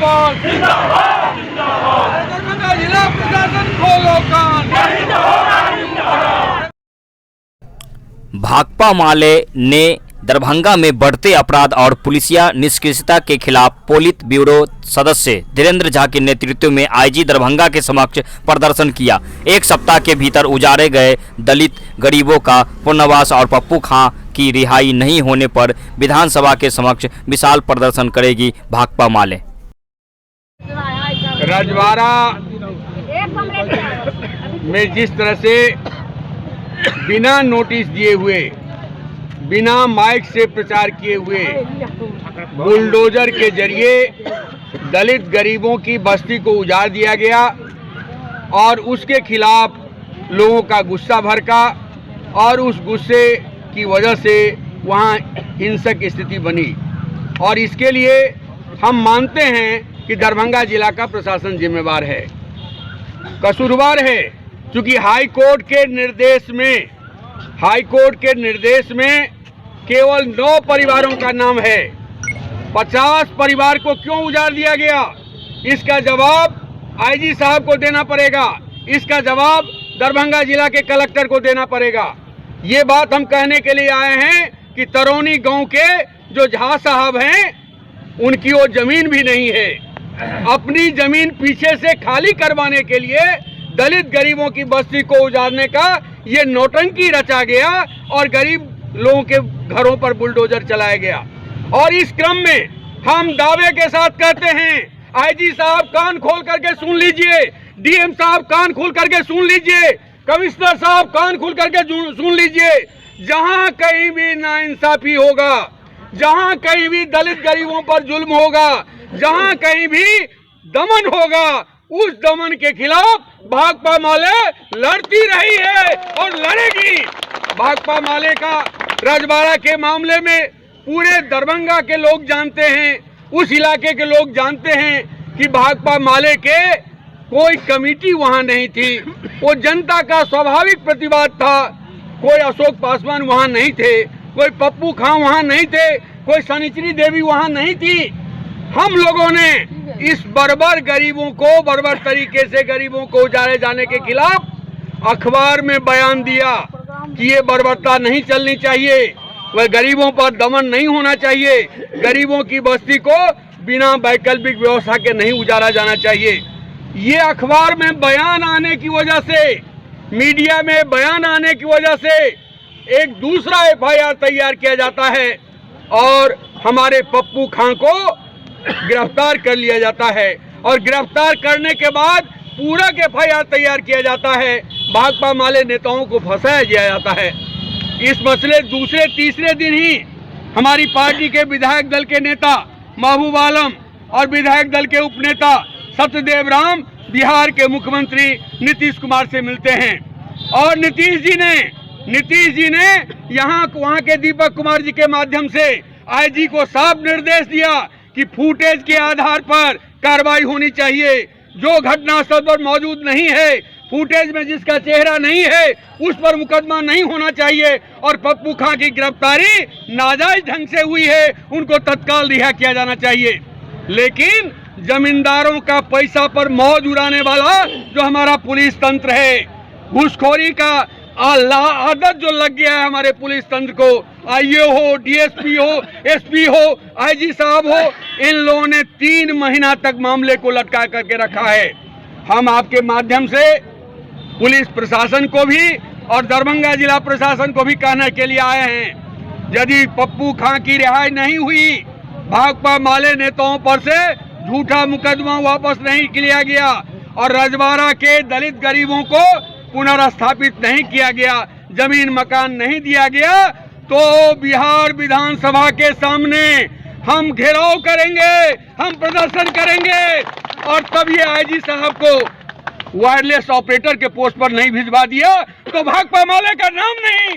जिंदाबाद जिंदाबाद जिंदाबाद। दरभंगा जिला प्रशासन खोलो कान। भाकपा माले ने दरभंगा में बढ़ते अपराध और पुलिसिया निष्क्रियता के खिलाफ पोलित ब्यूरो सदस्य धीरेन्द्र झा के नेतृत्व में आईजी दरभंगा के समक्ष प्रदर्शन किया। एक सप्ताह के भीतर उजाड़े गए दलित गरीबों का पुनर्वास और पप्पू खां की रिहाई नहीं होने पर विधानसभा के समक्ष विशाल प्रदर्शन करेगी भाकपा माले। रजवाड़ा में जिस तरह से बिना नोटिस दिए हुए, बिना माइक से प्रचार किए हुए बुलडोजर के जरिए दलित गरीबों की बस्ती को उजाड़ दिया गया और उसके खिलाफ लोगों का गुस्सा भड़का और उस गुस्से की वजह से वहाँ हिंसक स्थिति बनी। और इसके लिए हम मानते हैं कि दरभंगा जिला का प्रशासन जिम्मेवार है, कसूरवार है, क्योंकि हाई कोर्ट के निर्देश में केवल 9 परिवारों का नाम है। 50 परिवार को क्यों उजाड़ दिया गया, इसका जवाब आईजी साहब को देना पड़ेगा, इसका जवाब दरभंगा जिला के कलेक्टर को देना पड़ेगा। ये बात हम कहने के लिए आए हैं कि तरौनी गांव के जो झा साहब हैं उनकी वो जमीन भी नहीं है। अपनी जमीन पीछे से खाली करवाने के लिए दलित गरीबों की बस्ती को उजाड़ने का ये नौटंकी रचा गया और गरीब लोगों के घरों पर बुलडोजर चलाया गया। और इस क्रम में हम दावे के साथ कहते हैं, आईजी साहब कान खोल करके सुन लीजिए, डीएम साहब कान खोल करके सुन लीजिए, कमिश्नर साहब कान खोल करके सुन लीजिए। जहां कहीं भी नाइंसाफी होगा, जहां कहीं भी दलित गरीबों पर जुल्म होगा, जहां कहीं भी दमन होगा, उस दमन के खिलाफ भाकपा माले लड़ती रही है और लड़ेगी। भाकपा माले का रजवाड़ा के मामले में पूरे दरभंगा के लोग जानते हैं, उस इलाके के लोग जानते हैं कि भाकपा माले के कोई कमेटी वहां नहीं थी, वो जनता का स्वाभाविक प्रतिवाद था। कोई अशोक पासवान वहां नहीं थे, कोई पप्पू खां वहां नहीं थे, कोई शनिचरी देवी वहां नहीं थी। हम लोगों ने इस बर्बर गरीबों को, बर्बर तरीके से गरीबों को उजाड़े जाने के खिलाफ अखबार में बयान दिया कि ये बर्बरता नहीं चलनी चाहिए, वह गरीबों पर दमन नहीं होना चाहिए, गरीबों की बस्ती को बिना वैकल्पिक व्यवस्था के नहीं उजाड़ा जाना चाहिए। ये अखबार में बयान आने की वजह से, मीडिया में बयान आने की वजह से एक दूसरा एफआईआर तैयार किया जाता है और हमारे पप्पू खां को गिरफ्तार कर लिया जाता है और गिरफ्तार करने के बाद पूरक एफआईआर तैयार किया जाता है, भाकपा माले नेताओं को फंसाया जाता है। इस मसले दूसरे तीसरे दिन ही हमारी पार्टी के विधायक दल के नेता महबूब आलम और विधायक दल के उपनेता सत्यदेव राम बिहार के मुख्यमंत्री नीतीश कुमार से मिलते हैं और नीतीश जी ने वहाँ के दीपक कुमार जी के माध्यम से आईजी को साफ निर्देश दिया कि फुटेज के आधार पर कार्रवाई होनी चाहिए। जो घटनास्थल पर मौजूद नहीं है, फुटेज में जिसका चेहरा नहीं है, उस पर मुकदमा नहीं होना चाहिए और पप्पू खां की गिरफ्तारी नाजायज ढंग से हुई है, उनको तत्काल रिहा किया जाना चाहिए। लेकिन जमींदारों का पैसा पर मौज उड़ाने वाला जो हमारा पुलिस तंत्र है, घूसखोरी का आदत जो लग गया है हमारे पुलिस तंत्र को, आईओ हो, डीएसपी हो, एसपी हो, आईजी साहब हो, इन लोगों ने 3 महीना तक मामले को लटका करके रखा है। हम आपके माध्यम से पुलिस प्रशासन को भी और दरभंगा जिला प्रशासन को भी कहने के लिए आए हैं, यदि पप्पू खां की रिहाई नहीं हुई, भाकपा माले नेताओं पर से झूठा मुकदमा वापस नहीं लिया गया और रजवाड़ा के दलित गरीबों को पुनर्स्थापित नहीं किया गया, जमीन मकान नहीं दिया गया, तो बिहार विधानसभा के सामने हम घेराव करेंगे, हम प्रदर्शन करेंगे और तब ये आईजी साहब को वायरलेस ऑपरेटर के पोस्ट पर नहीं भिजवा दिया तो भाकपा माले का नाम नहीं।